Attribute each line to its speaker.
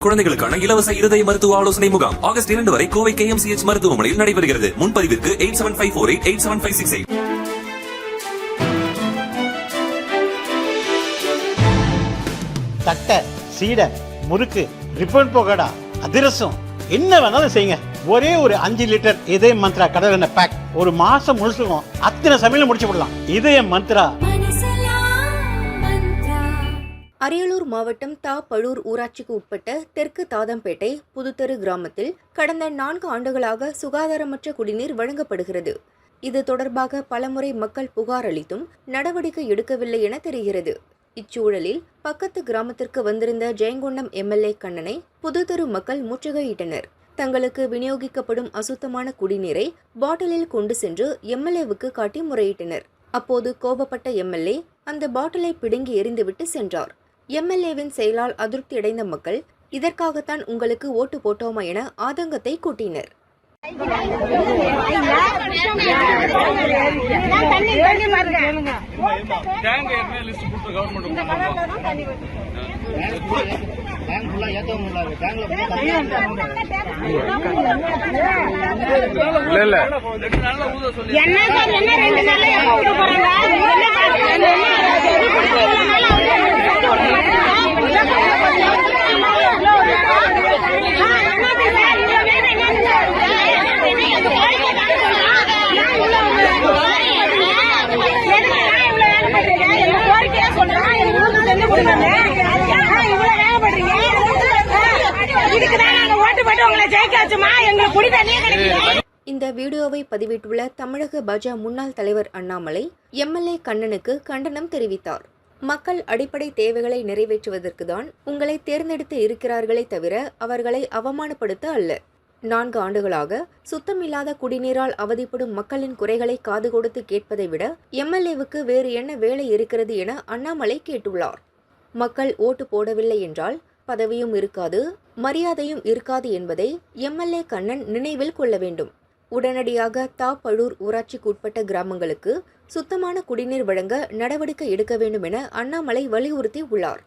Speaker 1: குழந்தைகளுக்கான இலவச இருதய மருத்துவ ஆலோசனை முகாம் ஆகஸ்ட் 2 வரை கோவை KMCH மருத்துவமனையில் நடைபெறுகிறது. முன்பதிவிற்கு 8754887568.
Speaker 2: தட்டை, சீடை, முறுக்கு, ரிப்பன் பகோடா, அதிரசம் என்ன வேணாலும் செய்யுங்க. ஒரே ஒரு 5 லிட்டர் இதய மந்த்ரா கடல் எண்ணெய் பேக் ஒரு மாசம் முழுசுக்கும் அத்தனை சமையல முடிச்சு விடலாம். இதய மந்த்ரா.
Speaker 3: அரியலூர் மாவட்டம் பழூர் ஊராட்சிக்கு உட்பட்ட தெற்கு தாதம்பேட்டை புதுத்தெரு கிராமத்தில் கடந்த 4 ஆண்டுகளாக சுகாதாரமற்ற குடிநீர் வழங்கப்படுகிறது. இது தொடர்பாக பலமுறை மக்கள் புகார் அளித்தும் நடவடிக்கை எடுக்கவில்லை என தெரிகிறது. இச்சூழலில் பக்கத்து கிராமத்திற்கு வந்திருந்த ஜெயங்கொண்டம் MLA கண்ணனை புதுத்தெரு மக்கள் முற்றுகையிட்டனர். தங்களுக்கு விநியோகிக்கப்படும் அசுத்தமான குடிநீரை பாட்டிலில் கொண்டு சென்று MLAவுக்கு காட்டி முறையிட்டனர். அப்போது கோபப்பட்ட MLA அந்த பாட்டிலை பிடுங்கி எறிந்துவிட்டு சென்றார். MLAவின் செயலால் அதிருப்தியடைந்த மக்கள் இதற்காகத்தான் உங்களுக்கு ஓட்டு போட்டோமா என ஆதங்கத்தை கூட்டினர். இந்த வீடியோவை பதிவிட்டுள்ள தமிழக பாஜக முன்னாள் தலைவர் அண்ணாமலை MLA கண்ணனுக்கு கண்டனம் தெரிவித்தார். மக்கள் அடிப்படை தேவைகளை நிறைவேற்றுவதற்கு தான் உங்களை தேர்ந்தெடுத்து இருக்கிறார்களே தவிர அவர்களை அவமானப்படுத்த அல்ல. 4 ஆண்டுகளாக சுத்தமில்லாத குடிநீரால் அவதிப்படும் மக்களின் குறைகளை காது கொடுத்து கேட்பதை விட MLAவுக்கு வேறு என்ன வேலை இருக்கிறது என அண்ணாமலை கேட்டுள்ளார். மக்கள் ஓட்டு போடவில்லை என்றால் பதவியும் இருக்காது, மரியாதையும் இருக்காது என்பதை MLA கண்ணன் நினைவில் கொள்ள வேண்டும். உடனடியாக பழூர் ஊராட்சிக்கு உட்பட்ட கிராமங்களுக்கு சுத்தமான குடிநீர் வழங்க நடவடிக்கை எடுக்க வேண்டும் என அண்ணாமலை வலியுறுத்தி உள்ளார்.